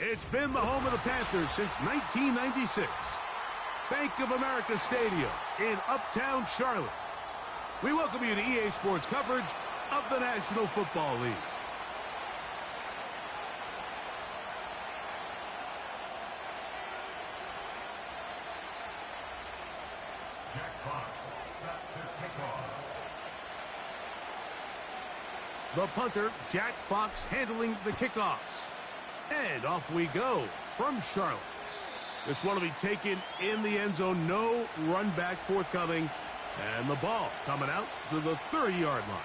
It's been the home of the Panthers since 1996. Bank of America Stadium in Uptown Charlotte. We welcome you to EA Sports coverage of the National Football League. The punter, Jack Fox, handling the kickoffs. And off we go from Charlotte. This one will be taken in the end zone. No run back forthcoming. And the ball coming out to the 30-yard line.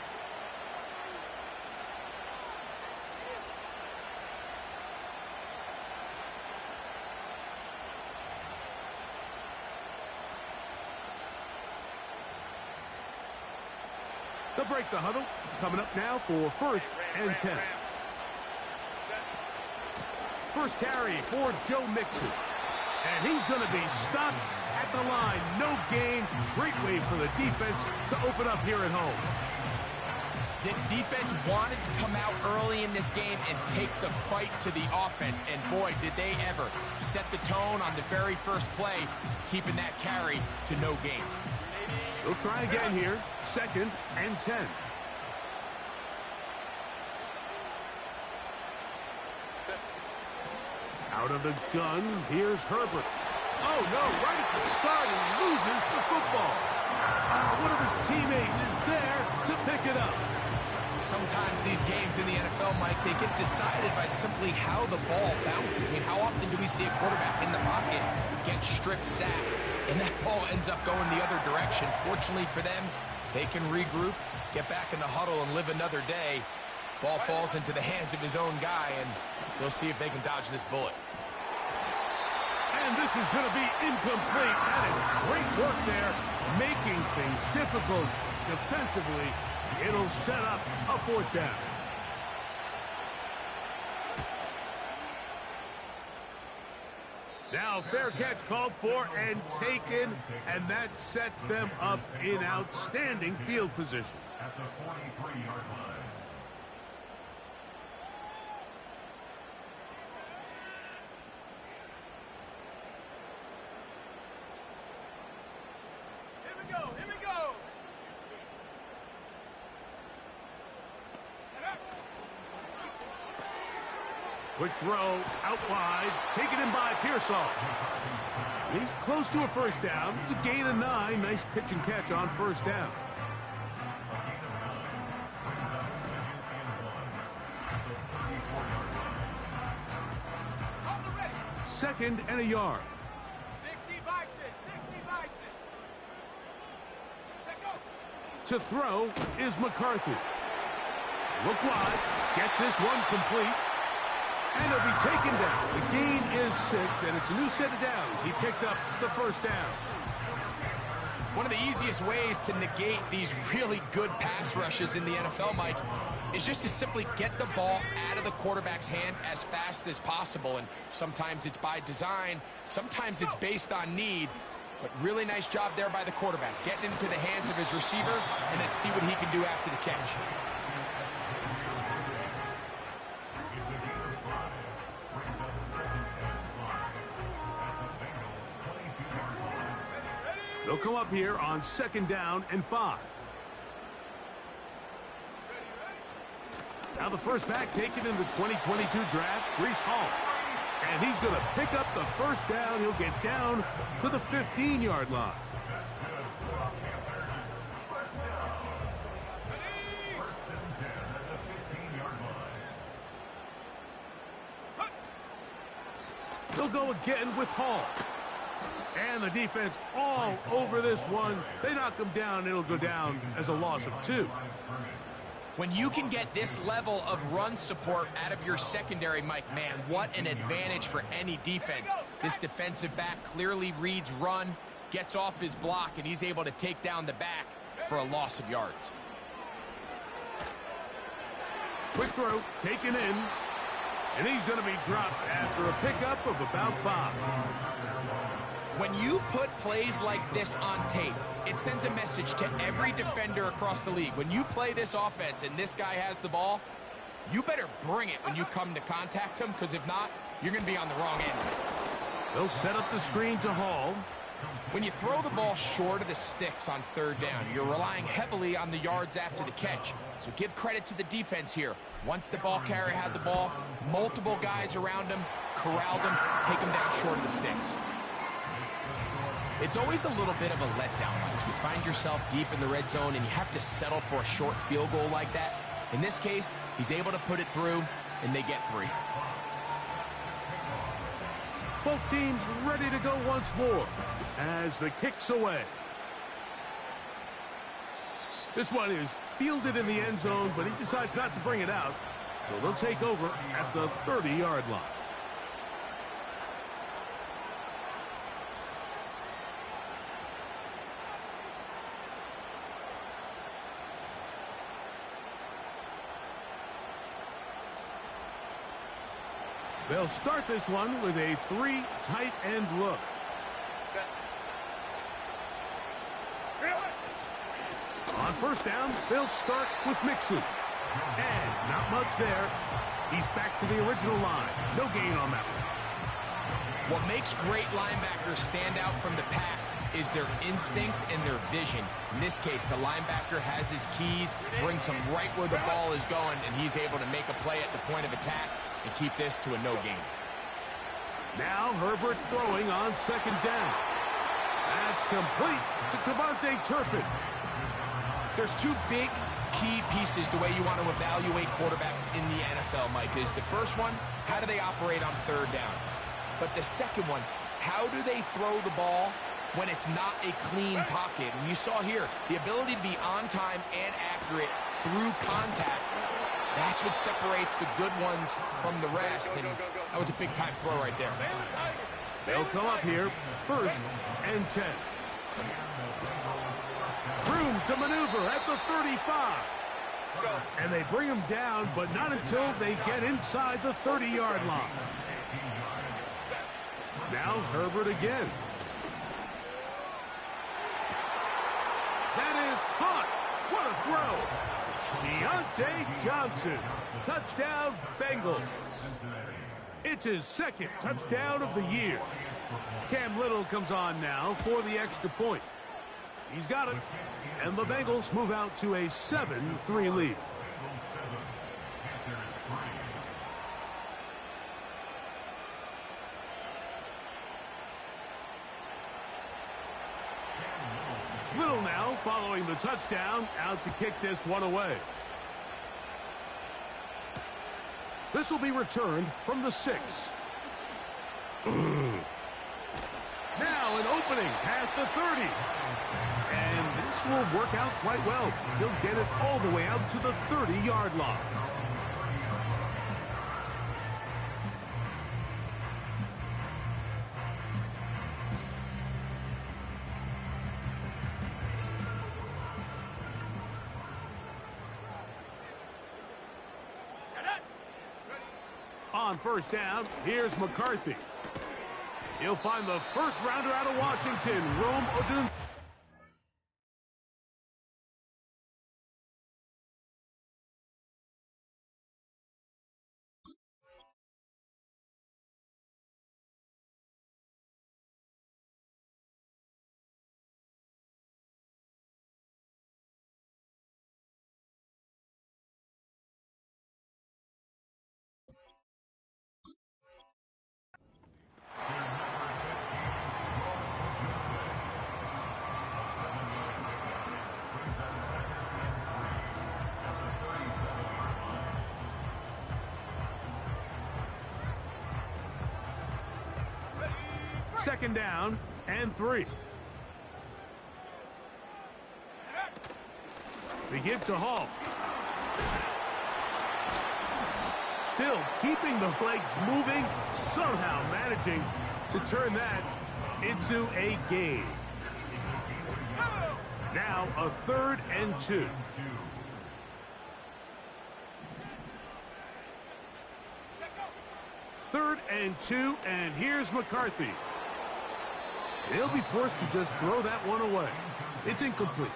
They'll break the huddle. Coming up now for 1st and 10. First carry for Joe Mixon. And he's going to be stopped at the line. No gain. Great way for the defense to open up here at home. This defense wanted to come out early in this game and take the fight to the offense. And boy, did they ever set the tone on the very first play, keeping that carry to no gain. They'll try again here. 2nd and 10. Out of the gun, here's Herbert. Oh, no, right at the start, he loses the football. One of his teammates is there to pick it up. Sometimes these games in the NFL, Mike, they get decided by simply how the ball bounces. I mean, how often do we see a quarterback in the pocket get stripped sack, and that ball ends up going the other direction? Fortunately for them, they can regroup, get back in the huddle, and live another day. Ball falls into the hands of his own guy, and they'll see if they can dodge this bullet. And this is going to be incomplete. That is great work there, making things difficult defensively. It'll set up a 4th down. Now fair catch called for and taken, and that sets them up in outstanding field position. At the 43-yard line. Quick throw out wide, taken in by Pearsall. He's close to a 1st down. It's a gain of 9. Nice pitch and catch on 1st down. Second and a yard. 60 Bison, 60 Bison. To throw is McCarthy. Look wide, get this one complete. And he'll be taken down. The gain is 6, and it's a new set of downs. He picked up the 1st down. One of the easiest ways to negate these really good pass rushes in the NFL, Mike, is just to simply get the ball out of the quarterback's hand as fast as possible. And sometimes it's by design, sometimes it's based on need. But really nice job there by the quarterback, getting into the hands of his receiver, and let's see what he can do after the catch. They'll come up here on 2nd down and 5. Now the first back taken in the 2022 draft, Breece Hall. And he's going to pick up the 1st down. He'll get down to the 15-yard line. They'll go again with Hall. And the defense all over this one. They knock him down. It'll go down as a loss of 2. When you can get this level of run support out of your secondary, Mike, man, what an advantage for any defense. This defensive back clearly reads run, gets off his block, and he's able to take down the back for a loss of yards. Quick throw, taken in, and he's going to be dropped after a pickup of about 5. When you put plays like this on tape, it sends a message to every defender across the league. When you play this offense and this guy has the ball, you better bring it when you come to contact him, because if not, you're going to be on the wrong end. They'll set up the screen to Hall. When you throw the ball short of the sticks on third down, you're relying heavily on the yards after the catch. So give credit to the defense here. Once the ball carrier had the ball, multiple guys around him, corralled him, take him down short of the sticks. It's always a little bit of a letdown. You find yourself deep in the red zone and you have to settle for a short field goal like that. In this case, he's able to put it through, and they get 3. Both teams ready to go once more as the kick's away. This one is fielded in the end zone, but he decides not to bring it out, so they'll take over at the 30-yard line. They'll start this one with a 3 tight end look. On first down, they'll start with Mixon. And not much there. He's back to the original line. No gain on that one. What makes great linebackers stand out from the pack is their instincts and their vision. In this case, the linebacker has his keys, brings him right where the ball is going, and he's able to make a play at the point of attack and keep this to a no gain. Now Herbert throwing on second down. That's complete to Devontae Turpin. There's 2 big key pieces the way you want to evaluate quarterbacks in the NFL, Mike, is the first one, how do they operate on third down? But the second one, how do they throw the ball when it's not a clean pocket? And you saw here, the ability to be on time and accurate through contact. That's what separates the good ones from the rest, and that was a big-time throw right there. They'll come up here, 1st and 10. Room to maneuver at the 35. And they bring him down, but not until they get inside the 30-yard line. Now Herbert again. That is caught. What a throw. Deontay Johnson. Touchdown, Bengals. It's his 2nd touchdown of the year. Cam Little comes on now for the extra point. He's got it. And the Bengals move out to a 7-3 lead. Little now following the touchdown, out to kick this one away. This will be returned from the 6. Now an opening past the 30. And this will work out quite well. He'll get it all the way out to the 30-yard line. On first down, here's McCarthy. He'll find the first rounder out of Washington, Rome Odunze. Second down and 3. They give to Hall. Still keeping the legs moving, somehow managing to turn that into a gain. Now a 3rd and 2. Third and 2, and here's McCarthy. He'll be forced to just throw that one away. It's incomplete.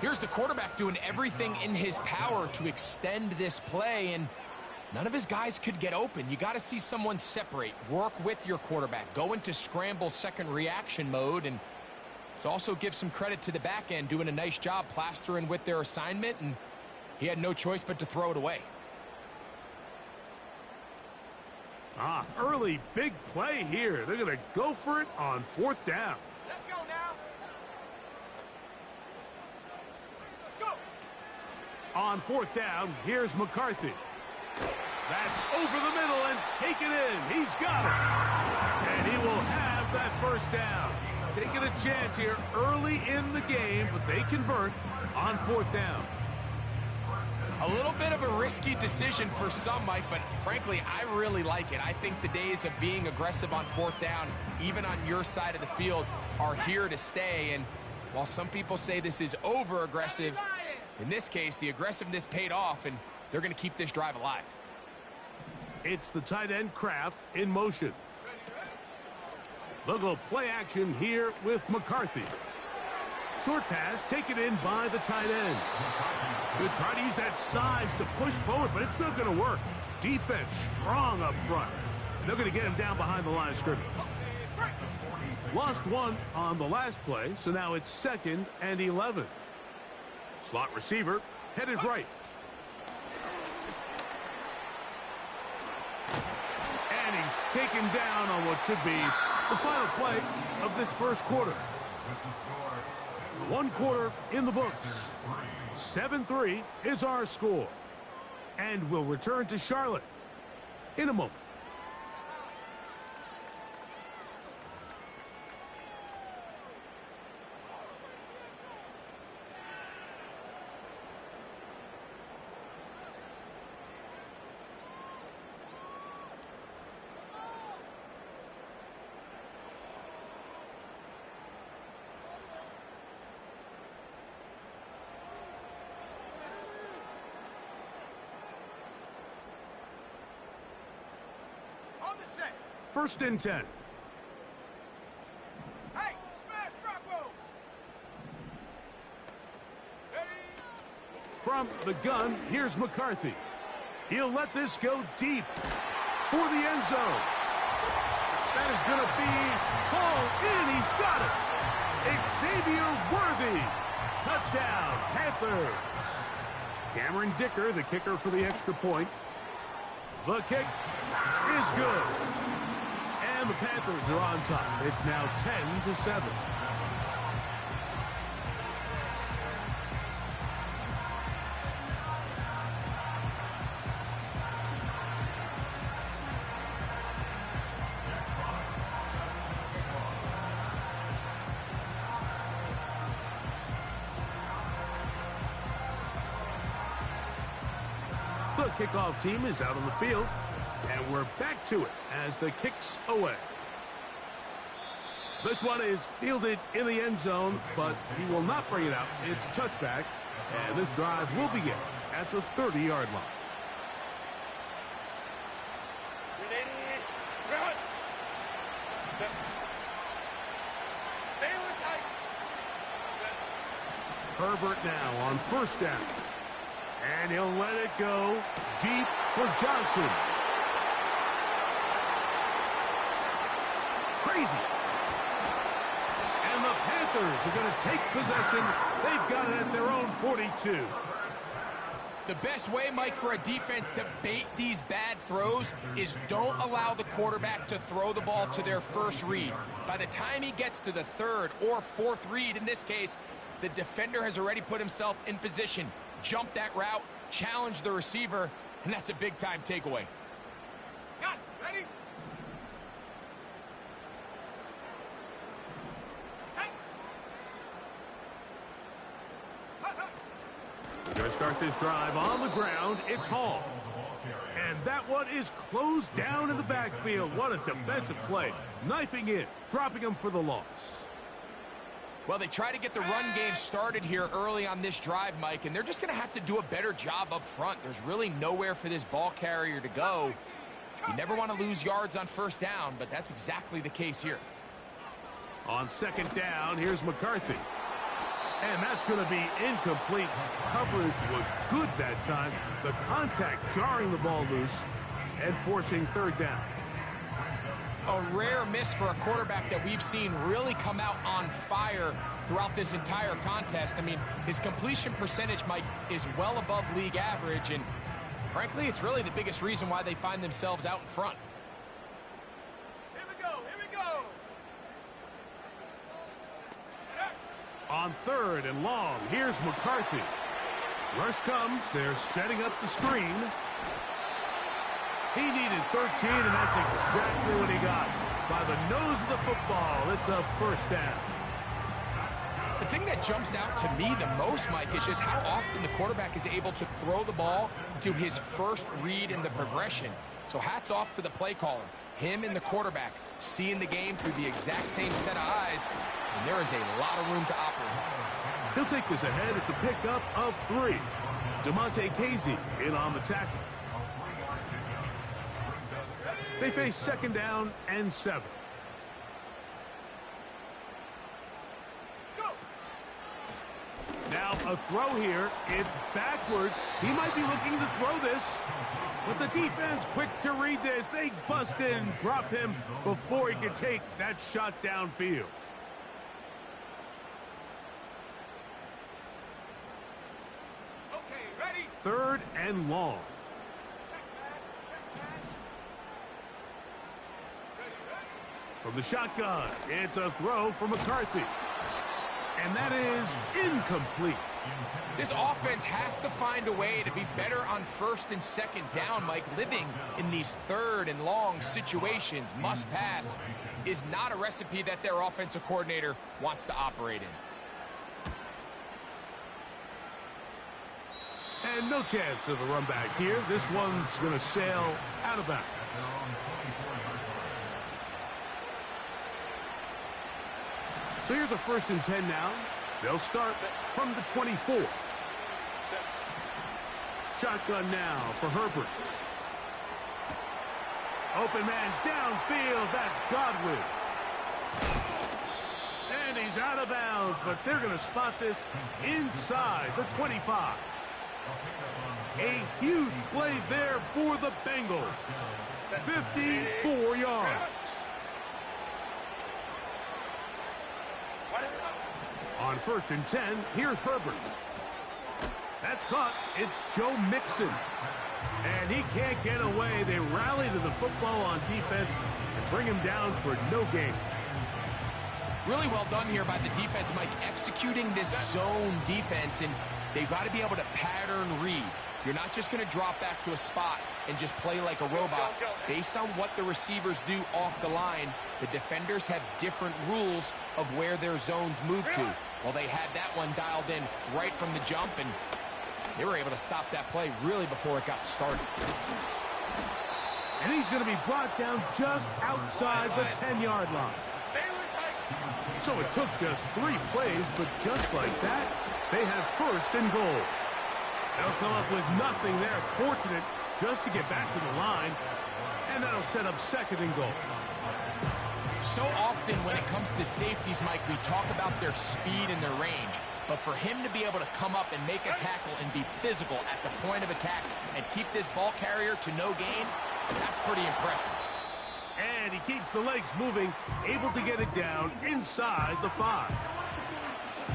Here's the quarterback doing everything in his power to extend this play, and None of his guys could get open. You got to see someone separate, work with your quarterback, go into scramble second reaction mode, and it's also give some credit to the back end doing a nice job plastering with their assignment, and he had no choice but to throw it away. Early big play here. They're going to go for it on 4th down. Let's go now. Go. On 4th down, here's McCarthy. That's over the middle and taken in. He's got it. And he will have that 1st down. Taking a chance here early in the game, but they convert on 4th down. A little bit of a risky decision for some, Mike, but frankly, I really like it. I think the days of being aggressive on 4th down, even on your side of the field, are here to stay. And while some people say this is over-aggressive, in this case, the aggressiveness paid off, and they're going to keep this drive alive. It's the tight end Kraft in motion. They'll go play action here with McCarthy. Short pass taken in by the tight end. They'll try to use that size to push forward, but it's not going to work. Defense strong up front. They're going to get him down behind the line of scrimmage. Lost one on the last play, so now it's 2nd and 11. Slot receiver headed right. And he's taken down on what should be the final play of this 1st quarter. 1 quarter in the books. 7-3 is our score. And we'll return to Charlotte in a moment. On the set. 1st and 10. Hey, smash drop roll. Ready. From the gun, here's McCarthy. He'll let this go deep for the end zone. That is going to be hauled in. He's got it. Xavier Worthy. Touchdown, Panthers. Cameron Dicker, the kicker for the extra point. The kick is good. And the Panthers are on top. It's now 10-7. The kickoff team is out on the field, and we're back to it as the kick's away. This one is fielded in the end zone, but he will not bring it out. It's a touchback, and this drive will begin at the 30-yard line. Herbert now on 1st down. And he'll let it go deep for Johnson. Crazy. And the Panthers are going to take possession. They've got it at their own 42. The best way, Mike, for a defense to bait these bad throws is don't allow the quarterback to throw the ball to their first read. By the time he gets to the 3rd or 4th read, in this case, the defender has already put himself in position. Jump that route, challenge the receiver, and that's a big-time takeaway. Got it. Ready? We're going to start this drive on the ground. It's Hall. And that one is closed down in the backfield. What a defensive play. Knifing in, dropping him for the loss. Well, they try to get the run game started here early on this drive, Mike, and they're just going to have to do a better job up front. There's really nowhere for this ball carrier to go. You never want to lose yards on 1st down, but that's exactly the case here. On 2nd down, here's McCarthy. And that's going to be incomplete. Coverage was good that time. The contact jarring the ball loose and forcing third down. A rare miss for a quarterback that we've seen really come out on fire throughout this entire contest. I mean, his completion percentage, Mike, is well above league average, and frankly, it's really the biggest reason why they find themselves out in front. Here we go, here we go. On third and long, here's McCarthy. Rush comes, they're setting up the screen. He needed 13, and that's exactly what he got. By the nose of the football, it's a first down. The thing that jumps out to me the most, Mike, is just how often the quarterback is able to throw the ball to his first read in the progression. So hats off to the play caller. Him and the quarterback seeing the game through the exact same set of eyes, and there is a lot of room to operate. He'll take this ahead. It's a pickup of 3. DeMonte Casey in on the tackle. They face second down and 7. Now a throw here. It's backwards. He might be looking to throw this. But the defense quick to read this. They bust in, drop him before he could take that shot downfield. Okay, ready? Third and long. Check smash, check smash. Ready, ready? From the shotgun, it's a throw for McCarthy. And that is incomplete. This offense has to find a way to be better on first and second down, Mike. Living in these third and long situations, must pass, is not a recipe that their offensive coordinator wants to operate in. And no chance of a run back here. This one's going to sail out of bounds. So here's a 1st and 10 now. They'll start from the 24. Shotgun now for Herbert. Open man downfield. That's Godwin. And he's out of bounds, but they're going to spot this inside the 25. A huge play there for the Bengals. 54 yards. On 1st and 10, here's Herbert. That's caught. It's Joe Mixon. And he can't get away. They rally to the football on defense and bring him down for no gain. Really well done here by the defense, Mike, executing this zone defense, and they've got to be able to pattern read. You're not just going to drop back to a spot and just play like a robot. Based on what the receivers do off the line, the defenders have different rules of where their zones move to. Well, they had that one dialed in right from the jump, and they were able to stop that play really before it got started. And he's going to be brought down just outside the 10-yard line. So it took just 3 plays, but just like that, they have 1st and goal. They'll come up with nothing there. Fortunate just to get back to the line, and that'll set up 2nd and goal. So often when it comes to safeties, Mike, we talk about their speed and their range. But for him to be able to come up and make a tackle and be physical at the point of attack and keep this ball carrier to no gain, that's pretty impressive. And he keeps the legs moving, able to get it down inside the 5.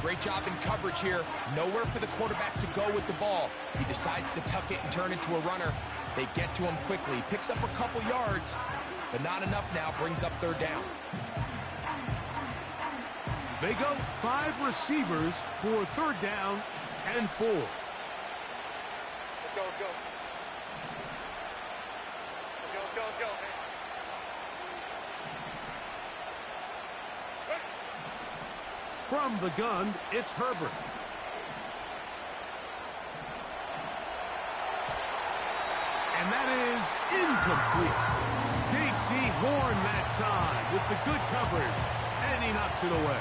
Great job in coverage here. Nowhere for the quarterback to go with the ball. He decides to tuck it and turn into a runner. They get to him quickly. Picks up a couple yards, but not enough now. Brings up 3rd down. They go 5 receivers for 3rd down and 4. Let's go, let's go. Let's go, let's go, let's go. From the gun, it's Herbert. And that is incomplete. J.C. Horn that time with the good coverage, and he knocks it away.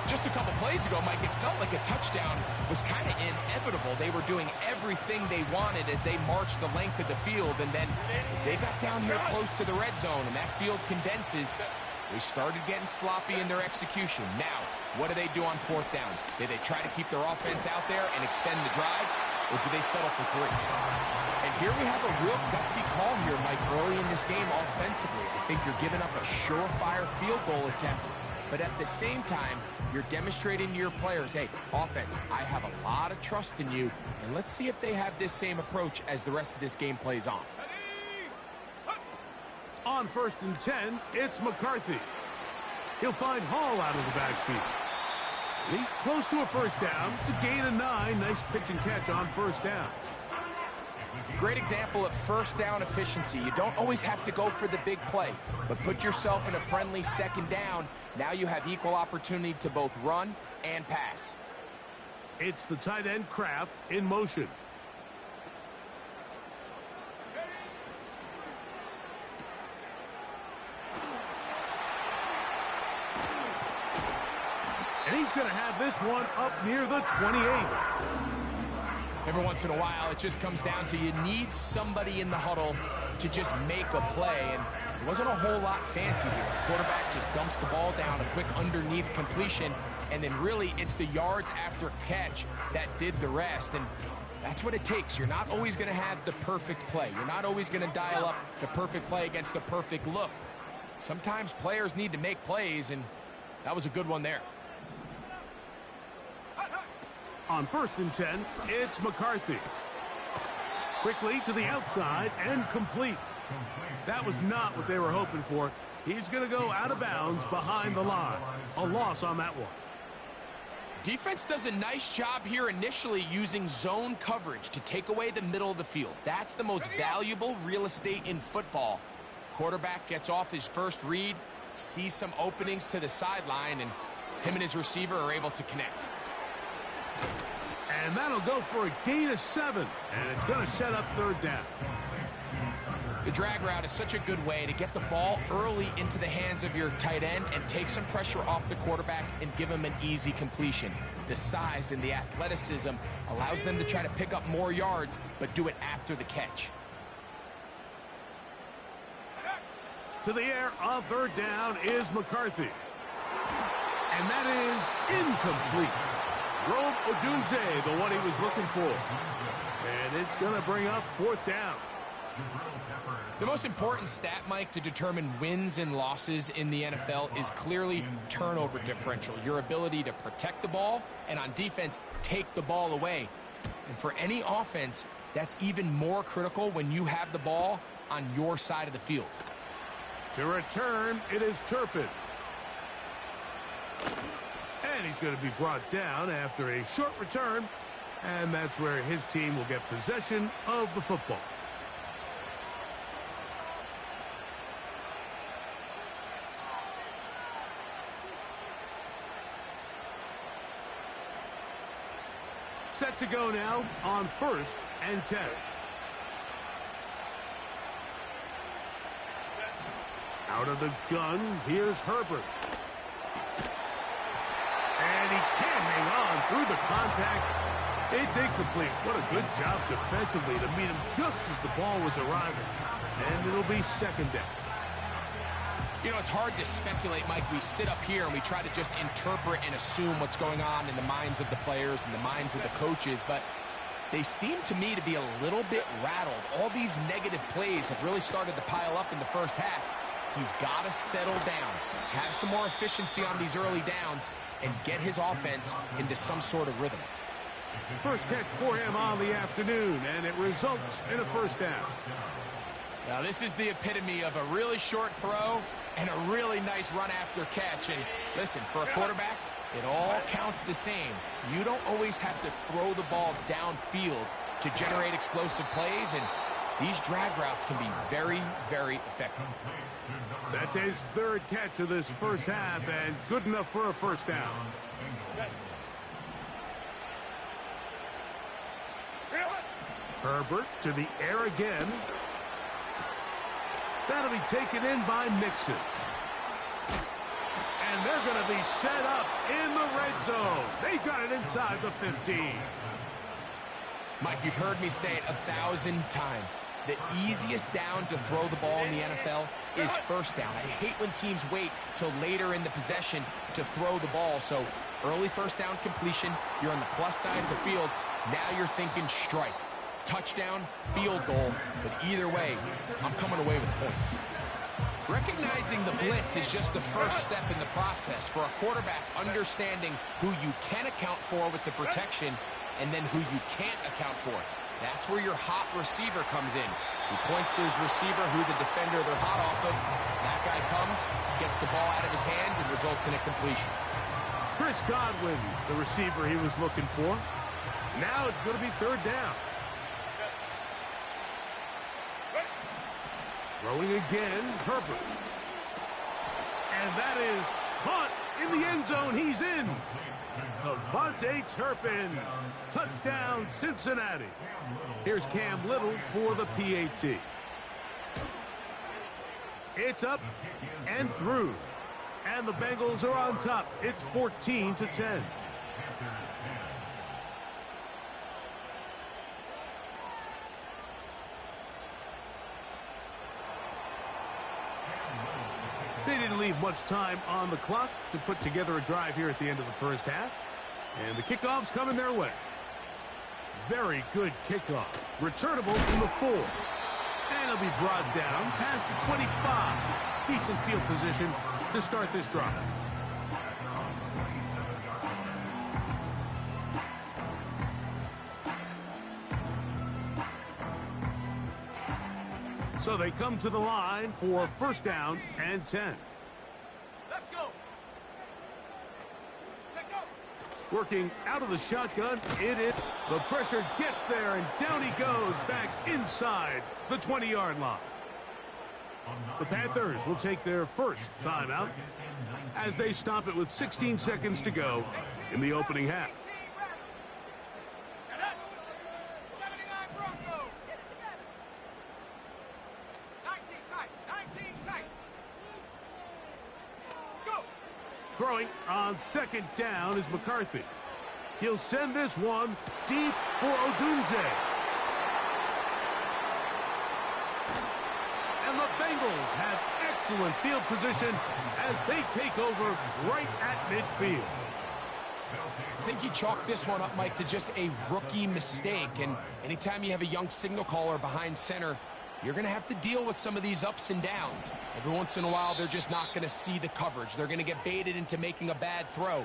Just a couple plays ago, Mike, it felt like a touchdown was kind of inevitable. They were doing everything they wanted as they marched the length of the field, and then as they got down here close to the red zone and that field condenses, They started getting sloppy in their execution. Now, what do they do on fourth down? Do they try to keep their offense out there and extend the drive, or do they settle for 3? And here we have a real gutsy call here, Mike, early in this game offensively. I think you're giving up a surefire field goal attempt, but at the same time, you're demonstrating to your players, hey, offense, I have a lot of trust in you, and let's see if they have this same approach as the rest of this game plays on. On 1st and 10, it's McCarthy. He'll find Hall out of the backfield. And he's close to a first down to gain a 9. Nice pitch and catch on first down. Great example of first down efficiency. You don't always have to go for the big play, but put yourself in a friendly second down. Now you have equal opportunity to both run and pass. It's the tight end Kraft in motion. And he's going to have this one up near the 28. Every once in a while, it just comes down to you need somebody in the huddle to just make a play. And it wasn't a whole lot fancy here. The quarterback just dumps the ball down, a quick underneath completion, and then really it's the yards after catch that did the rest. And that's what it takes. You're not always going to have the perfect play. You're not always going to dial up the perfect play against the perfect look. Sometimes players need to make plays, and that was a good one there. On 1st and 10, it's McCarthy. Quickly to the outside and complete. That was not what they were hoping for. He's going to go out of bounds behind the line. A loss on that one. Defense does a nice job here initially using zone coverage to take away the middle of the field. That's the most valuable real estate in football. Quarterback gets off his first read, sees some openings to the sideline, and him and his receiver are able to connect. And that'll go for a gain of 7, and it's going to set up 3rd down. The drag route is such a good way to get the ball early into the hands of your tight end and take some pressure off the quarterback and give him an easy completion. The size and the athleticism allows them to try to pick up more yards, but do it after the catch. To the air on 3rd down is McCarthy. And that is incomplete. Rome Odunze, the one he was looking for. And it's going to bring up 4th down. The most important stat, Mike, to determine wins and losses in the NFL is clearly turnover differential. Your ability to protect the ball and on defense, take the ball away. And for any offense, that's even more critical when you have the ball on your side of the field. To return, it is Turpin. And he's going to be brought down after a short return. And that's where his team will get possession of the football. Set to go now on 1st and 10. Out of the gun, here's Herbert. And he can't hang on through the contact. It's incomplete. What a good job defensively to meet him just as the ball was arriving. And it'll be 2nd down. You know, it's hard to speculate, Mike. We sit up here and we try to just interpret and assume what's going on in the minds of the players and the minds of the coaches, but they seem to me to be a little bit rattled. All these negative plays have really started to pile up in the first half. He's got to settle down, have some more efficiency on these early downs, and get his offense into some sort of rhythm. First catch for him on the afternoon, and it results in a 1st down. Now, this is the epitome of a really short throw and a really nice run after catch. And listen, for a quarterback, it all counts the same. You don't always have to throw the ball downfield to generate explosive plays, and these drag routes can be very, very effective. That's his 3rd catch of this first half, and good enough for a 1st down. Herbert to the air again. That'll be taken in by Mixon. And they're going to be set up in the red zone. They've got it inside the 15. Mike, you've heard me say it 1,000 times. the easiest down to throw the ball in the NFL is first down. I hate when teams wait till later in the possession to throw the ball. So early first down completion, you're on the plus side of the field. Now you're thinking strike, touchdown, field goal. But either way, I'm coming away with points. Recognizing the blitz is just the first step in the process for a quarterback understanding who you can account for with the protection and then who you can't account for. That's where your hot receiver comes in. He points to his receiver, who the defender they're hot off of. That guy comes, gets the ball out of his hand, and results in a completion. Chris Godwin, the receiver he was looking for. Now it's going to be third down. Throwing again, Herbert. And that is caught in the end zone. He's in. KaVontae Turpin. Touchdown, Cincinnati. Here's Cam Little for the PAT. It's up and through. And the Bengals are on top. It's 14-10. They didn't leave much time on the clock to put together a drive here at the end of the first half. And the kickoff's coming their way. Very good kickoff. Returnable from the 4. And it'll be brought down past the 25. Decent field position to start this drive. So they come to the line for first down and 10. Let's go. Check go. Working out of the shotgun, it is. The pressure gets there, and down he goes back inside the 20-yard line. The Panthers will take their first timeout as they stop it with 16 seconds to go in the opening half. 79 Broncos. Get it together. 19 tight. 19 tight. Go. Throwing on second down is McCarthy. He'll send this one deep for Odunze. And the Bengals have excellent field position as they take over right at midfield. I think you chalk this one up, Mike, to just a rookie mistake. And anytime you have a young signal caller behind center, you're going to have to deal with some of these ups and downs. Every once in a while, they're just not going to see the coverage. They're going to get baited into making a bad throw.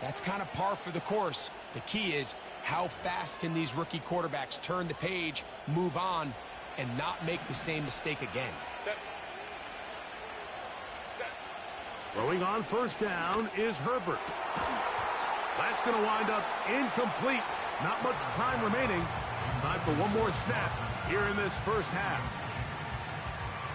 That's kind of par for the course. The key is how fast can these rookie quarterbacks turn the page, move on, and not make the same mistake again. Set. Set. Throwing on first down is Herbert. That's going to wind up incomplete. Not much time remaining. Time for one more snap here in this first half.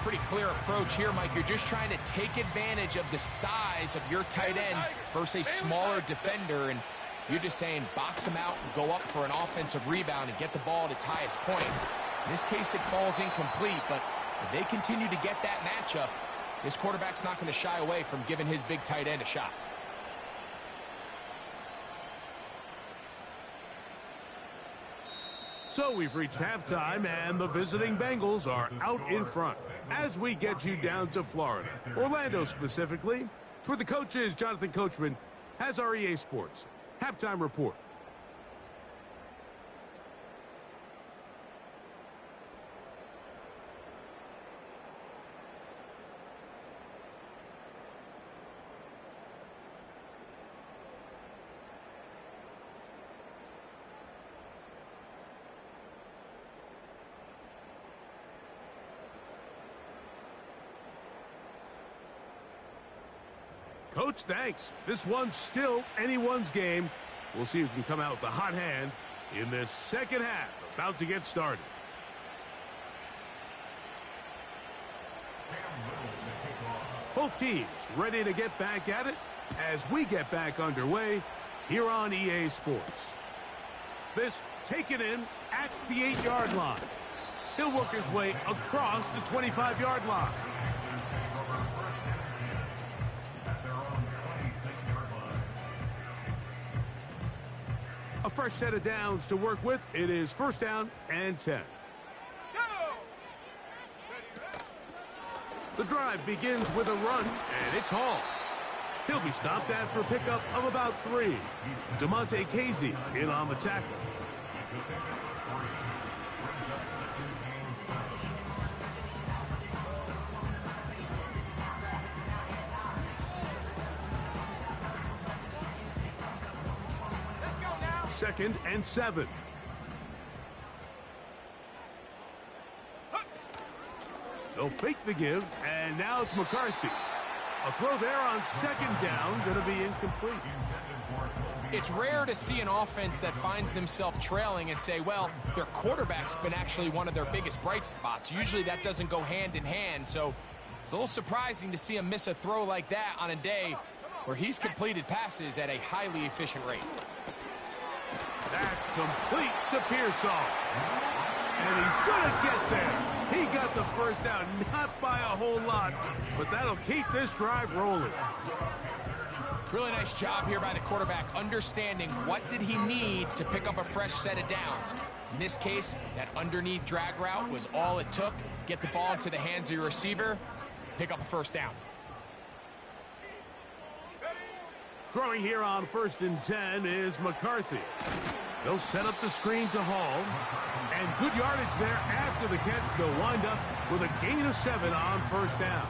Pretty clear approach here, Mike. You're just trying to take advantage of the size of your tight end versus a smaller defender, and you're just saying box him out and go up for an offensive rebound and get the ball at its highest point. In this case, it falls incomplete, but if they continue to get that matchup, this quarterback's not going to shy away from giving his big tight end a shot. So we've reached halftime, and the visiting Bengals are out in front. As we get you down to Florida, Orlando specifically, it's where the coach is. Jonathan Coachman has our EA Sports halftime report. Coach, thanks. This one's still anyone's game. We'll see who can come out with the hot hand in this second half. About to get started. Both teams ready to get back at it as we get back underway here on EA Sports. This taken in at the 8-yard line. He'll work his way across the 25-yard line. A fresh set of downs to work with. It is first down and 10. Go. The drive begins with a run, and it's Hall. He'll be stopped after a pickup of about 3. DeMonte Casey in on the tackle. Let's go now. 2nd and 7. They'll fake the give, and now it's McCarthy. A throw there on 2nd down, going to be incomplete. It's rare to see an offense that finds themselves trailing and say, well, their quarterback's been actually one of their biggest bright spots. Usually that doesn't go hand in hand, so it's a little surprising to see him miss a throw like that on a day where he's completed passes at a highly efficient rate. That's complete to Pearsall. And he's going to get there. He got the first down, not by a whole lot, but that'll keep this drive rolling. Really nice job here by the quarterback, understanding what did he need to pick up a fresh set of downs. In this case, that underneath drag route was all it took. Get the ball into the hands of your receiver, pick up a first down. Throwing here on 1st and 10 is McCarthy. They'll set up the screen to Hall. And good yardage there after the catch. They'll wind up with a gain of 7 on 1st down.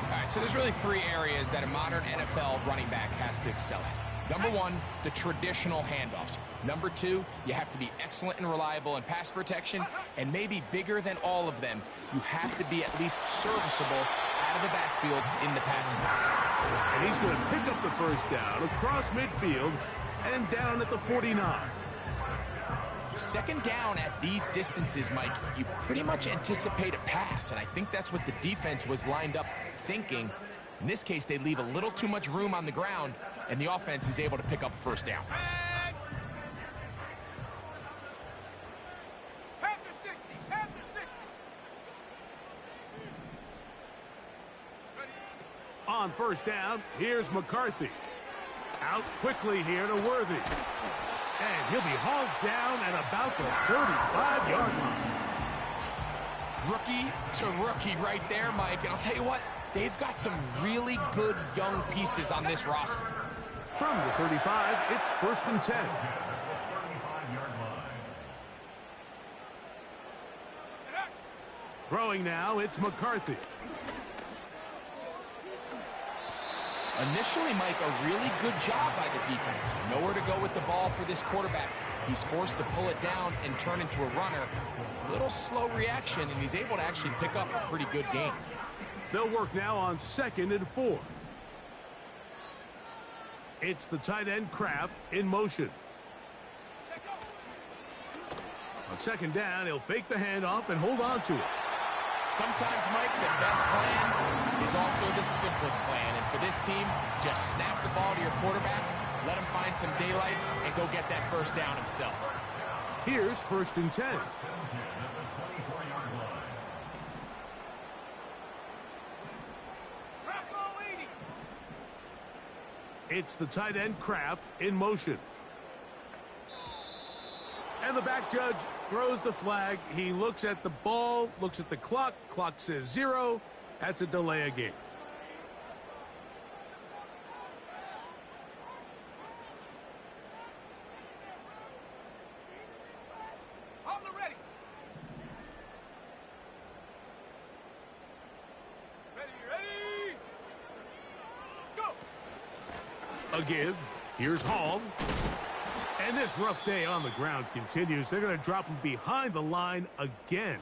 All right, so there's really 3 areas that a modern NFL running back has to excel at. Number 1, the traditional handoffs. Number 2, you have to be excellent and reliable in pass protection. And maybe bigger than all of them, you have to be at least serviceable out of the backfield in the passing game. And he's going to pick up the first down across midfield and down at the 49. 2nd down at these distances, Mike, you pretty much anticipate a pass, and I think that's what the defense was lined up thinking. In this case, they leave a little too much room on the ground, and the offense is able to pick up a first down. Panther 60. Panther 60. On 1st down, here's McCarthy. Out quickly here to Worthy. And he'll be hauled down at about the 35-yard line. Rookie to rookie right there, Mike. And I'll tell you what, they've got some really good young pieces on this roster. From the 35, it's 1st and 10. Throwing now, it's McCarthy. Initially, Mike, a really good job by the defense. Nowhere to go with the ball for this quarterback. He's forced to pull it down and turn into a runner. A little slow reaction, and he's able to actually pick up a pretty good gain. They'll work now on 2nd and 4. It's the tight end Kraft in motion. On 2nd down, he'll fake the handoff and hold on to it. Sometimes, Mike, the best plan is also the simplest plan. And for this team, just snap the ball to your quarterback, let him find some daylight, and go get that first down himself. Here's 1st and 10. It's the tight end Kraft in motion. And the back judge throws the flag. He looks at the ball, looks at the clock. Clock says 0. That's a delay of game. On the ready. Ready. Go. A give. Here's Hall. And this rough day on the ground continues. They're going to drop him behind the line again.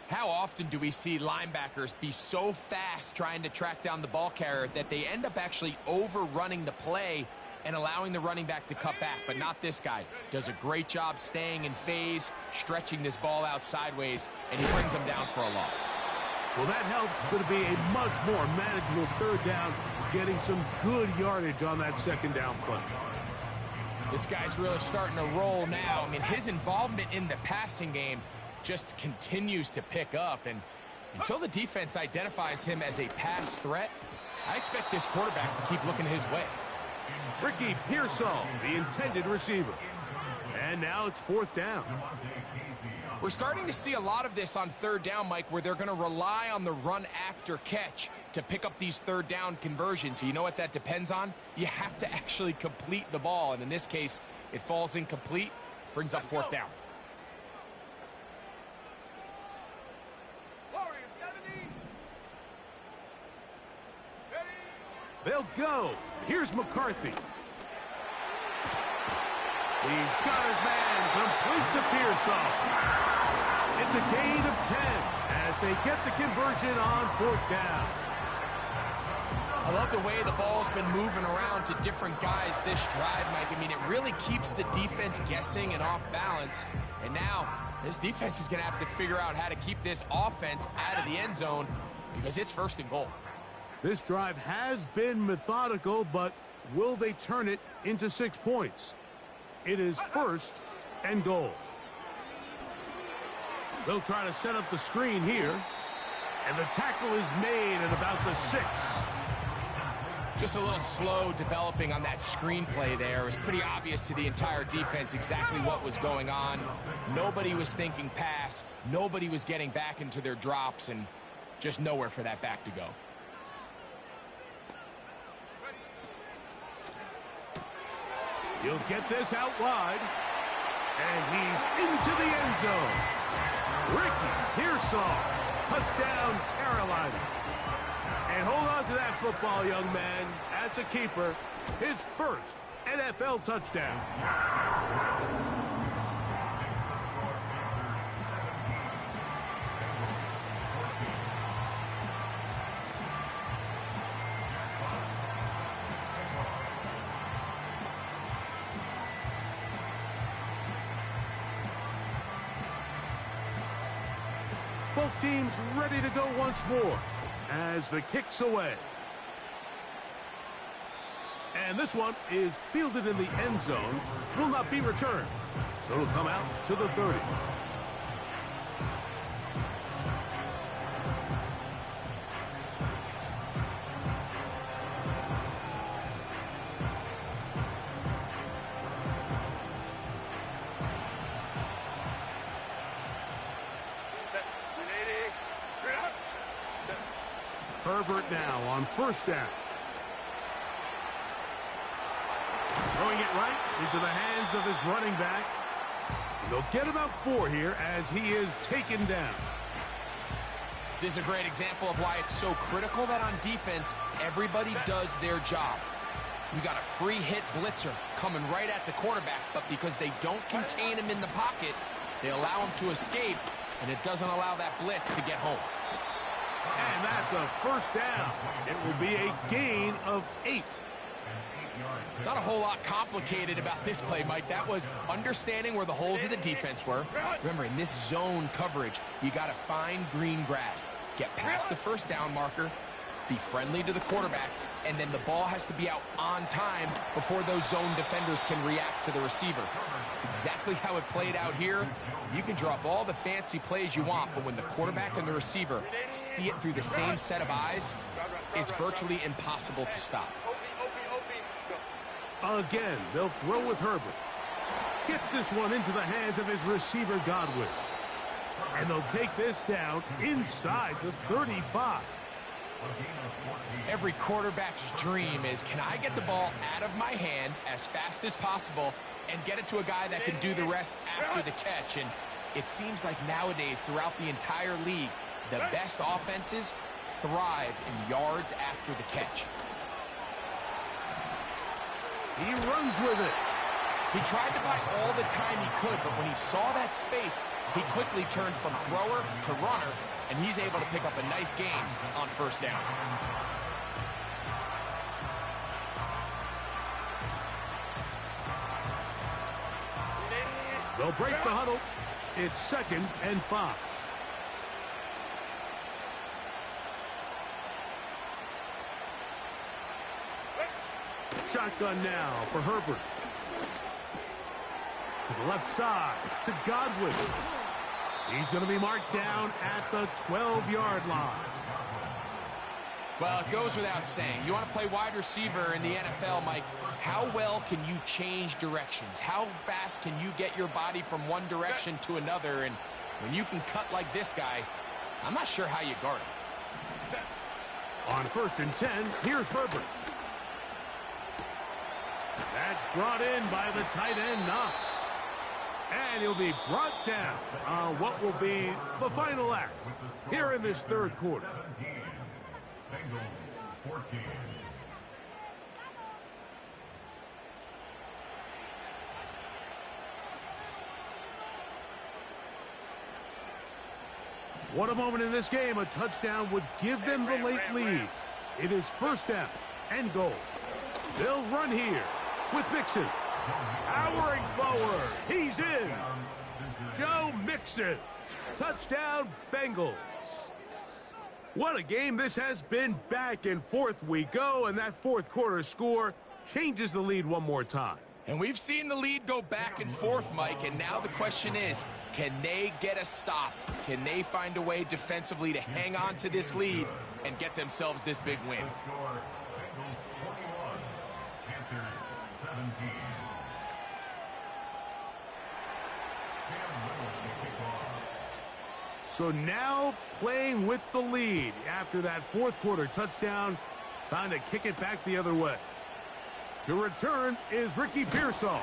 How often do we see linebackers be so fast trying to track down the ball carrier that they end up actually overrunning the play and allowing the running back to cut back? But not this guy. Does a great job staying in phase, stretching this ball out sideways, and he brings them down for a loss. Well, that helps. It's going to be a much more manageable 3rd down, getting some good yardage on that 2nd down play. This guy's really starting to roll now. I mean, his involvement in the passing game just continues to pick up. And until the defense identifies him as a pass threat, I expect this quarterback to keep looking his way. Ricky Pearsall, the intended receiver. And now it's 4th down. We're starting to see a lot of this on third down, Mike, where they're going to rely on the run after catch to pick up these third down conversions. So you know what that depends on? You have to actually complete the ball, and in this case, it falls incomplete, brings up fourth down. They'll go. Here's McCarthy. He's got his man. Completes a Pearsall. It's a gain of 10 as they get the conversion on fourth down. I love the way the ball's been moving around to different guys this drive, Mike. I mean, it really keeps the defense guessing and off balance. And now this defense is going to have to figure out how to keep this offense out of the end zone because it's first and goal. This drive has been methodical, but will they turn it into 6 points? It is first and goal. They'll try to set up the screen here. And the tackle is made at about the 6. Just a little slow developing on that screenplay there. It was pretty obvious to the entire defense exactly what was going on. Nobody was thinking pass. Nobody was getting back into their drops, and just nowhere for that back to go. He'll get this out wide. And he's into the end zone. Ricky Pearsall. Touchdown, Carolina. And hold on to that football, young man. That's a keeper. His first NFL touchdown. Both teams ready to go once more as the kick's away. And this one is fielded in the end zone. Will not be returned. So it'll come out to the 30. Herbert now on first down. Throwing it right into the hands of his running back. And they'll get about 4 here as he is taken down. This is a great example of why it's so critical that on defense, everybody does their job. You got a free hit blitzer coming right at the quarterback, but because they don't contain him in the pocket, they allow him to escape, and it doesn't allow that blitz to get home. And that's a first down. It will be a gain of 8. Not a whole lot complicated about this play, Mike. That was understanding where the holes of the defense were. Remember, in this zone coverage, you got to find green grass, get past the first down marker, be friendly to the quarterback, and then the ball has to be out on time before those zone defenders can react to the receiver. It's exactly how it played out here. You can draw up all the fancy plays you want, but when the quarterback and the receiver see it through the same set of eyes, it's virtually impossible to stop. Again, they'll throw with Herbert. Gets this one into the hands of his receiver, Godwin. And they'll take this down inside the 35. Every quarterback's dream is, can I get the ball out of my hand as fast as possible and get it to a guy that can do the rest after the catch? And it seems like nowadays, throughout the entire league, the best offenses thrive in yards after the catch. He runs with it. He tried to buy all the time he could, but when he saw that space, he quickly turned from thrower to runner, and he's able to pick up a nice gain on first down. They'll break the huddle. It's 2nd and 5. Shotgun now for Herbert. To the left side, to Godwin. He's going to be marked down at the 12-yard line. Well, it goes without saying. You want to play wide receiver in the NFL, Mike. How well can you change directions? How fast can you get your body from one direction to another? And When you can cut like this guy, I'm not sure how you guard him. On 1st and 10, here's Herbert. That's brought in by the tight end, Knox. And he'll be brought down on what will be the final act here in this 3rd quarter. Bengals 14. What a moment in this game. A touchdown would give them the late lead. It is 1st down and goal. They'll run here with Mixon. Powering forward. He's in. Joe Mixon. Touchdown, Bengals. What a game this has been. Back and forth we go, and that 4th quarter score changes the lead one more time. And we've seen the lead go back and forth, Mike, and now the question is, can they get a stop? Can they find a way defensively to hang on to this lead and get themselves this big win? Score, Bengals 41, Panthers 17. Cam Little to kick off. So now playing with the lead after that 4th quarter touchdown, time to kick it back the other way. To return is Ricky Pearsall.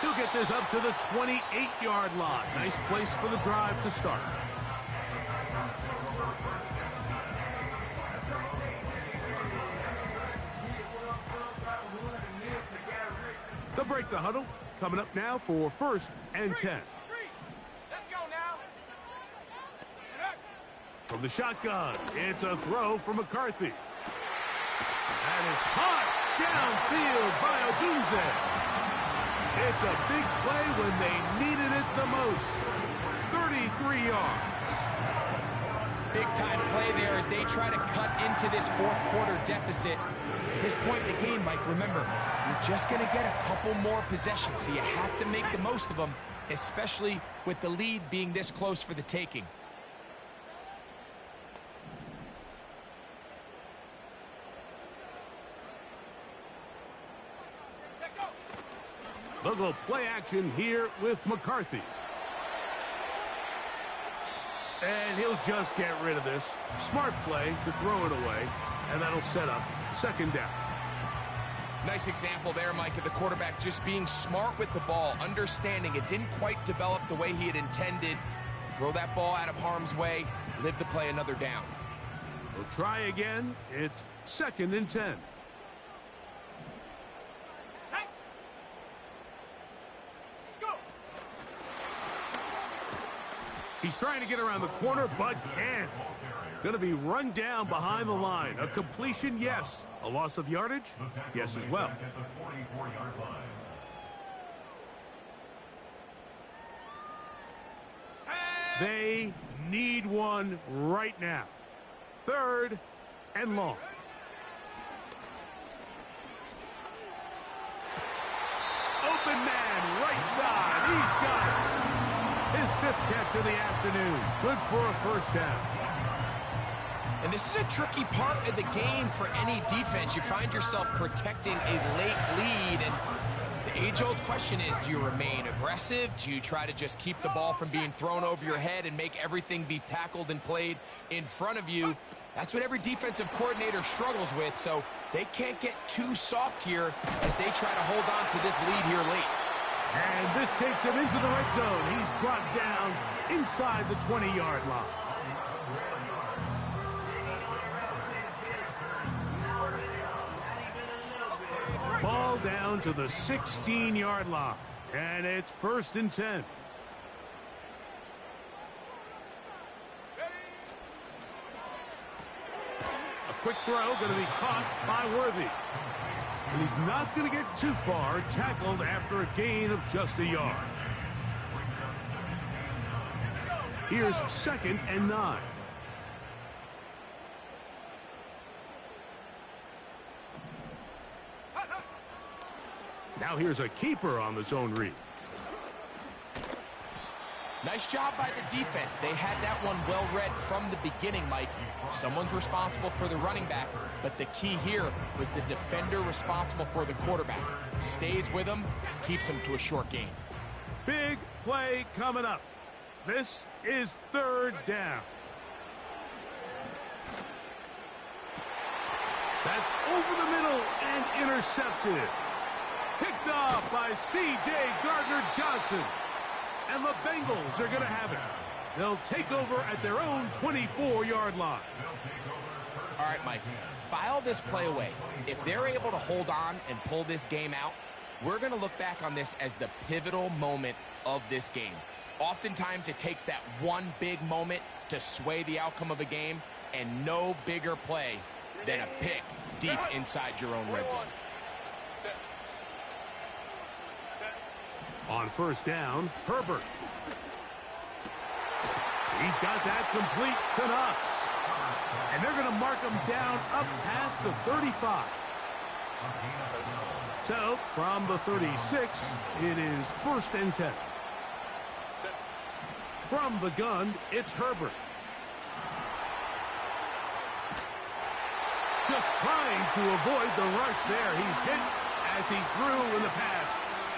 He'll get this up to the 28-yard line. Nice place for the drive to start. They'll break the huddle. Coming up now for 1st and 10. Let's go now. From the shotgun, it's a throw from McCarthy. That is caught downfield by Odunze. It's a big play when they needed it the most. 33 yards. Big-time play there as they try to cut into this 4th quarter deficit. At this point in the game, Mike, remember, you're just going to get a couple more possessions, so you have to make the most of them, especially with the lead being this close for the taking. They'll go play action here with McCarthy. And he'll just get rid of this. Smart play to throw it away, and that'll set up 2nd down. Nice example there, Mike, of the quarterback just being smart with the ball, understanding it didn't quite develop the way he had intended. Throw that ball out of harm's way, live to play another down. They'll try again. It's 2nd and 10. He's trying to get around the corner, but can't. Going to be run down behind the line. A completion, yes. A loss of yardage, yes as well. At the 44-yard line. They need one right now. 3rd and long. Open man, right side. He's got it. His 5th catch of the afternoon. Good for a 1st down. And this is a tricky part of the game for any defense. You find yourself protecting a late lead, and the age-old question is, do you remain aggressive? Do you try to just keep the ball from being thrown over your head and make everything be tackled and played in front of you? That's what every defensive coordinator struggles with, so they can't get too soft here as they try to hold on to this lead here late. And this takes him into the red zone. He's brought down inside the 20-yard line. Ball down to the 16-yard line. And it's 1st and 10. A quick throw going to be caught by Worthy. And he's not going to get too far, tackled after a gain of just a yard. Here's 2nd and 9. Now here's a keeper on the zone read. Nice job by the defense. They had that one well read from the beginning, Mike. Someone's responsible for the running back, but the key here was the defender responsible for the quarterback. Stays with him, keeps him to a short gain. Big play coming up. This is third down. That's over the middle and intercepted. Picked off by C.J. Gardner-Johnson. And the Bengals are going to have it. They'll take over at their own 24-yard line. All right, Mike, file this play away. If they're able to hold on and pull this game out, we're going to look back on this as the pivotal moment of this game. Oftentimes, it takes that one big moment to sway the outcome of a game, and no bigger play than a pick deep inside your own red zone. On first down, Herbert. He's got that complete to Knox. And they're going to mark him down up past the 35. So, from the 36, it is 1st and 10. From the gun, it's Herbert. Just trying to avoid the rush there. He's hit as he threw when the pass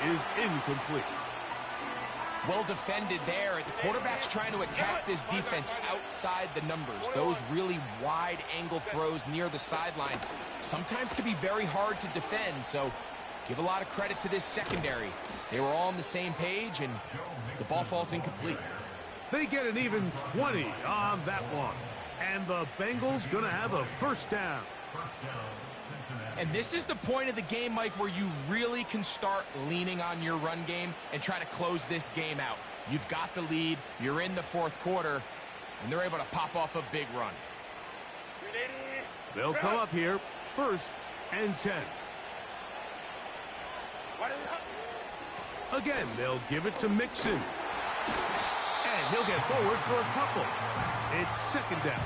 is incomplete. Well defended there. The quarterback's trying to attack this defense outside the numbers. Those really wide angle throws near the sideline sometimes can be very hard to defend, so give a lot of credit to this secondary. They were all on the same page, and the ball falls incomplete. They get an even 20 on that one. And the Bengals going to have a first down. And this is the point of the game, Mike, where you really can start leaning on your run game and try to close this game out. You've got the lead, you're in the 4th quarter, and they're able to pop off a big run. They'll come up here, 1st and 10. Again, they'll give it to Mixon. And he'll get forward for a couple. It's 2nd down.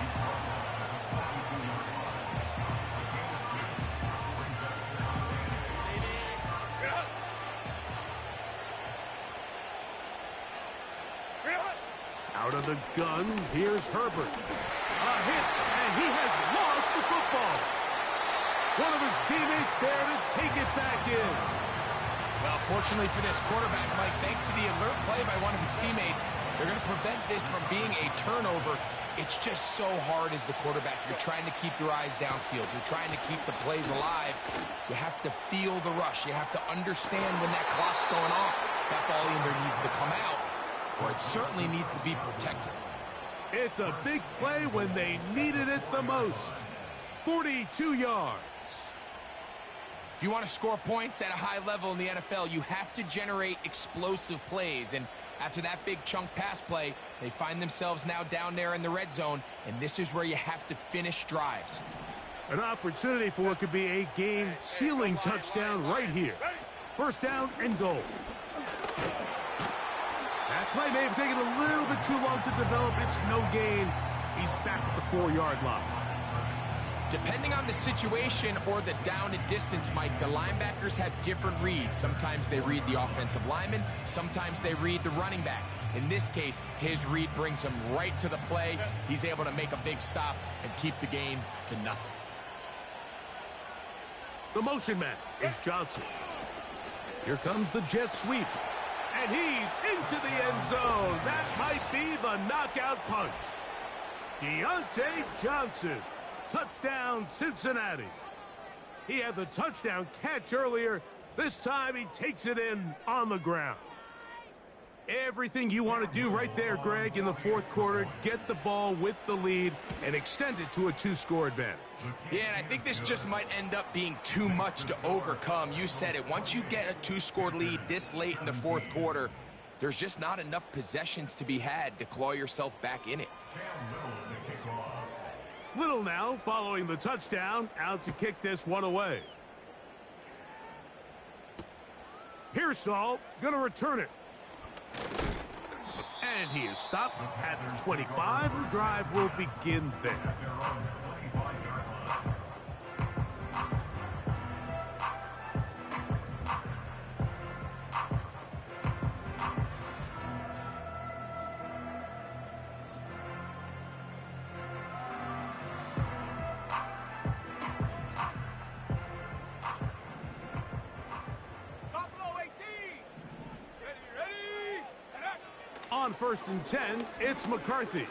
Out of the gun, here's Herbert. A hit, and he has lost the football. One of his teammates there to take it back in. Well, fortunately for this quarterback, Mike, thanks to the alert play by one of his teammates, they're going to prevent this from being a turnover. It's just so hard as the quarterback. You're trying to keep your eyes downfield. You're trying to keep the plays alive. You have to feel the rush. You have to understand when that clock's going off. That ball either needs to come out, or it certainly needs to be protected. It's a big play when they needed it the most. 42 yards. If you want to score points at a high level in the NFL, you have to generate explosive plays. And after that big chunk pass play, they find themselves now down there in the red zone, and this is where you have to finish drives. An opportunity for what could be a game-sealing touchdown right here. 1st down and goal. That play may have taken a little bit too long to develop. It's no gain. He's back at the 4-yard line. Depending on the situation or the down and distance, Mike, the linebackers have different reads. Sometimes they read the offensive lineman. Sometimes they read the running back. In this case, his read brings him right to the play. He's able to make a big stop and keep the game to nothing. The motion man is Johnson. Here comes the jet sweep. And he's into the end zone. That might be the knockout punch. Deontay Johnson. Touchdown, Cincinnati. He had the touchdown catch earlier. This time he takes it in on the ground. Everything you want to do right there, Greg, in the 4th quarter, get the ball with the lead and extend it to a 2-score advantage. Yeah, and I think this just might end up being too much to overcome. You said it. Once you get a 2-score lead this late in the 4th quarter, there's just not enough possessions to be had to claw yourself back in it. Little now, following the touchdown, out to kick this one away. Pearsall going to return it. And he is stopped at the 25. The drive will begin there. On On 1st and 10, it's McCarthy.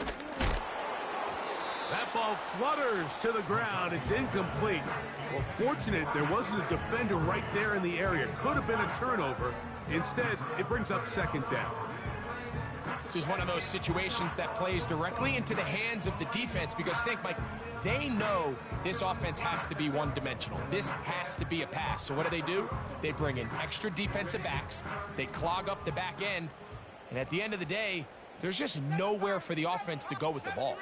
That ball flutters to the ground. It's incomplete. Well, fortunate there wasn't a defender right there in the area. Could have been a turnover. Instead, it brings up 2nd down. This is one of those situations that plays directly into the hands of the defense because think, Mike, they know this offense has to be one-dimensional. This has to be a pass. So what do? They bring in extra defensive backs. They clog up the back end. And at the end of the day, there's just nowhere for the offense to go with the ball.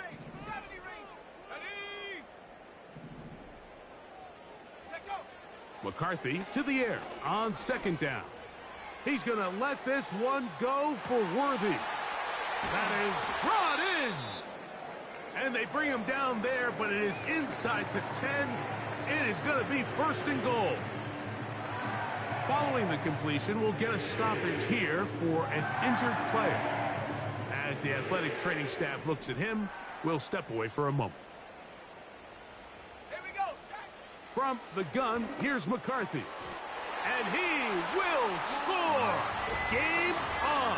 McCarthy to the air on 2nd down. He's going to let this one go for Worthy. That is brought in. And they bring him down there, but it is inside the 10. It is going to be 1st and goal. Following the completion, we'll get a stoppage here for an injured player. As the athletic training staff looks at him, we'll step away for a moment. From the gun, here's McCarthy. And he will score! Game on!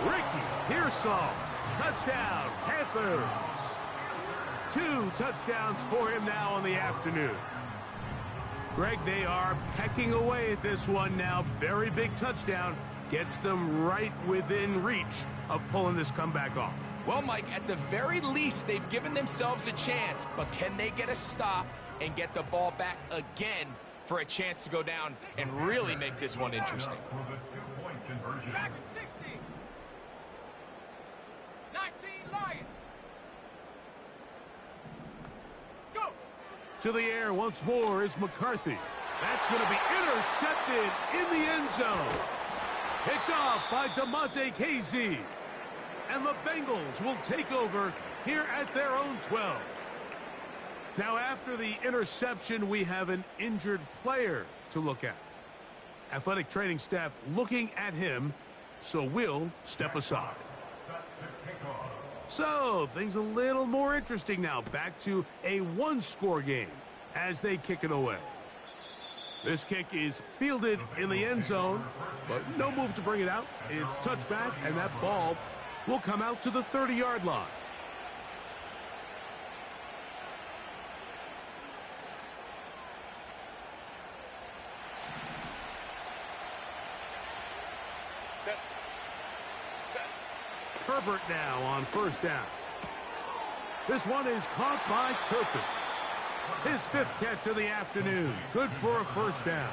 Ricky Pearsall, touchdown, Panthers! 2 touchdowns for him now on the afternoon. Greg, they are pecking away at this one now. Very big touchdown. Gets them right within reach of pulling this comeback off. Well, Mike, at the very least, they've given themselves a chance, but can they get a stop and get the ball back again for a chance to go down and really make this one interesting? For the 2-point conversion. 60. 19 Lions. Go. To the air once more is McCarthy. That's going to be intercepted in the end zone. Picked off by DeMonte Casey. And the Bengals will take over here at their own 12. Now, after the interception, we have an injured player to look at. Athletic training staff looking at him, so we'll step aside. Set to kick off. So, things a little more interesting now. Back to a one-score game as they kick it away. This kick is fielded in the end zone, but no move to bring it out. It's touchback, and that ball will come out to the 30-yard line. Herbert now on 1st down. This one is caught by Turpin. His 5th catch of the afternoon. Good for a 1st down.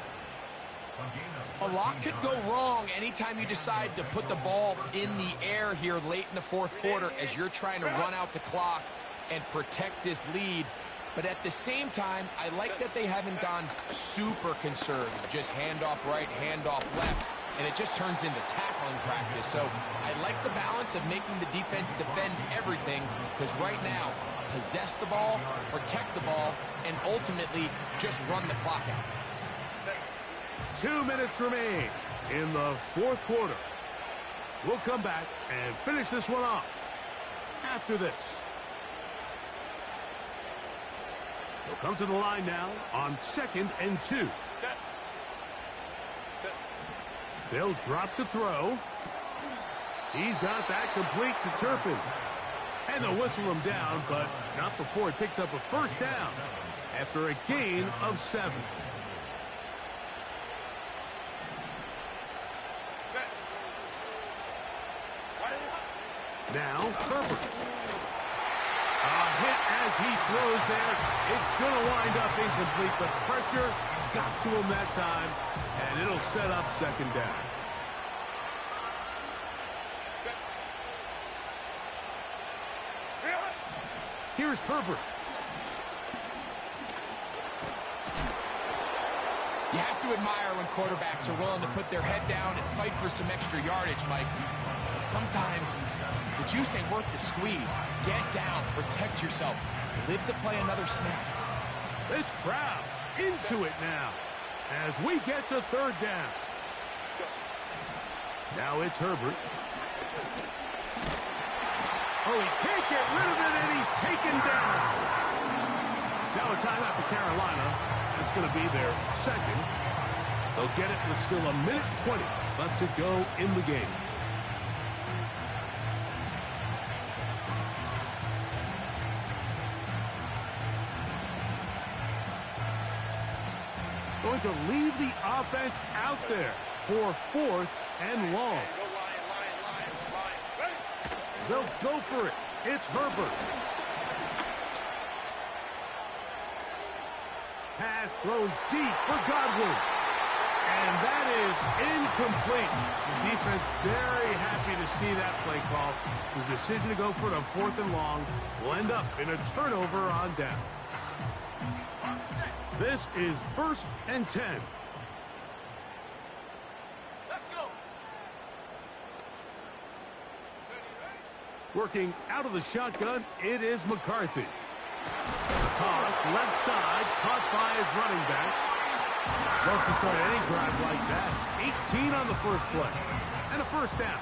A lot could go wrong anytime you decide to put the ball in the air here late in the 4th quarter as you're trying to run out the clock and protect this lead. But at the same time, I like that they haven't gone super conservative. Just handoff right, handoff left. And it just turns into tackling practice. So I like the balance of making the defense defend everything, because right now, possess the ball, protect the ball, and ultimately just run the clock out. 2 minutes remain in the 4th quarter. We'll come back and finish this one off after this. We'll come to the line now on 2nd and 2. They'll drop to throw. He's got that complete to Turpin. And they'll whistle him down, but not before he picks up a 1st down after a gain of 7. Now, Herbert. A hit as he throws there. It's going to wind up incomplete. The pressure got to him that time, and it'll set up 2nd down. Here's Herbert. You have to admire when quarterbacks are willing to put their head down and fight for some extra yardage, Mike. Sometimes the juice ain't worth the squeeze. Get down, protect yourself, live to play another snap. This crowd into it now as we get to 3rd down. Now it's Herbert. Oh, he can't get rid of it, and he's taken down. Now a timeout for Carolina. That's going to be their 2nd. They'll get it with still a minute 20 left to go in the game. Going to leave the offense out there for 4th and long. They'll go for it. It's Herbert. Pass thrown deep for Godwin. And that is incomplete. The defense very happy to see that play call. The decision to go for it on 4th and long will end up in a turnover on down. This is 1st and 10. Let's go. Working out of the shotgun, it is McCarthy. Toss, left side, caught by his running back. Love to start any drive like that. 18 on the first play. And a first down.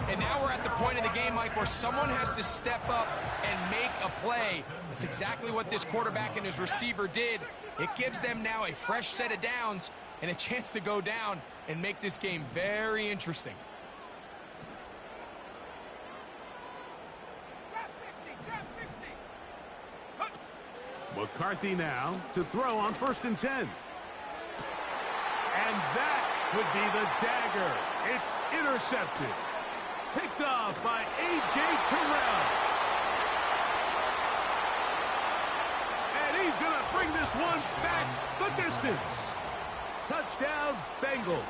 And now we're at the point of the game, Mike, where someone has to step up and make a play. That's exactly what this quarterback and his receiver did. It gives them now a fresh set of downs and a chance to go down and make this game very interesting. Trap 60. McCarthy now to throw on 1st and 10. And that would be the dagger. It's intercepted. Picked off by A.J. Terrell. And he's going to bring this one back the distance. Touchdown, Bengals.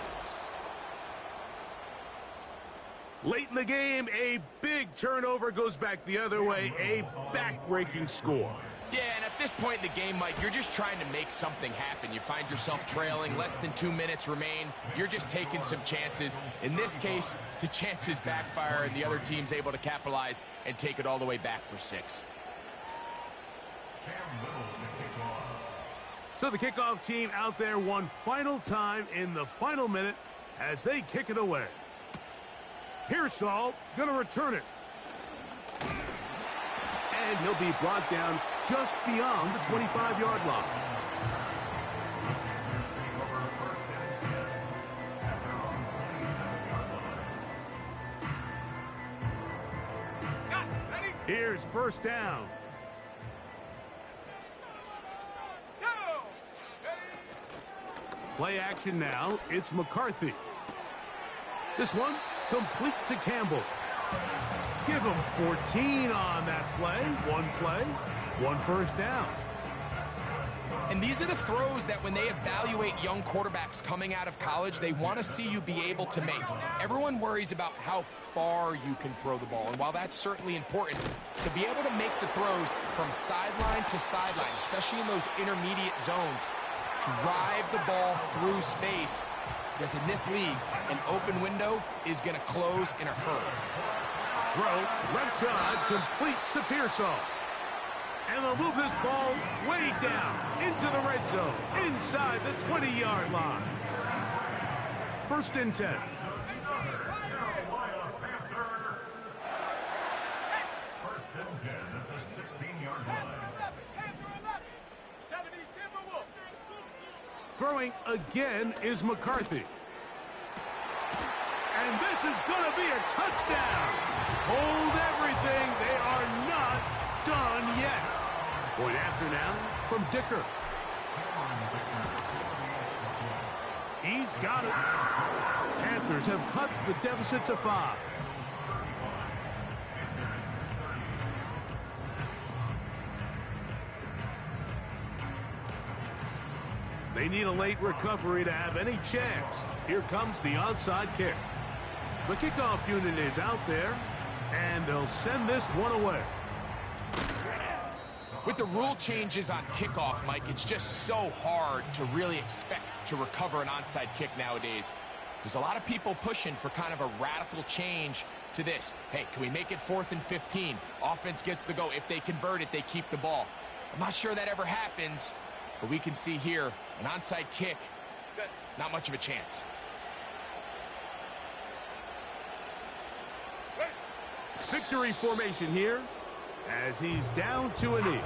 Late in the game, a big turnover goes back the other way. A back-breaking score. Yeah, and at this point in the game, Mike, you're just trying to make something happen. You find yourself trailing, less than 2 minutes remain. You're just taking some chances. In this case, the chances backfire, and the other team's able to capitalize and take it all the way back for 6. So the kickoff team out there one final time in the final minute as they kick it away. Pearsall going to return it. And he'll be brought down just beyond the 25-yard line. Here's first down. Play action now. It's McCarthy. This one complete to Campbell. Give him 14 on that play. One first down. And these are the throws that when they evaluate young quarterbacks coming out of college, they want to see you be able to make. Everyone worries about how far you can throw the ball. And while that's certainly important, to be able to make the throws from sideline to sideline, especially in those intermediate zones, drive the ball through space, because in this league, an open window is going to close in a hurry. Throw, left side, complete to Pearsall. And they'll move this ball way down into the red zone, inside the 20-yard line. 1st and 10. Throwing again is McCarthy. And this is going to be a touchdown. Hold everything. They are not done yet. Point after now from Dicker. He's got it. Panthers have cut the deficit to 5. They need a late recovery to have any chance. Here comes the onside kick. The kickoff unit is out there, and they'll send this one away. With the rule changes on kickoff, Mike, it's just so hard to really expect to recover an onside kick nowadays. There's a lot of people pushing for kind of a radical change to this. Hey, can we make it 4th and 15? Offense gets the go. If they convert it, they keep the ball. I'm not sure that ever happens, but we can see here an onside kick, not much of a chance. Victory formation here as he's down to a knee.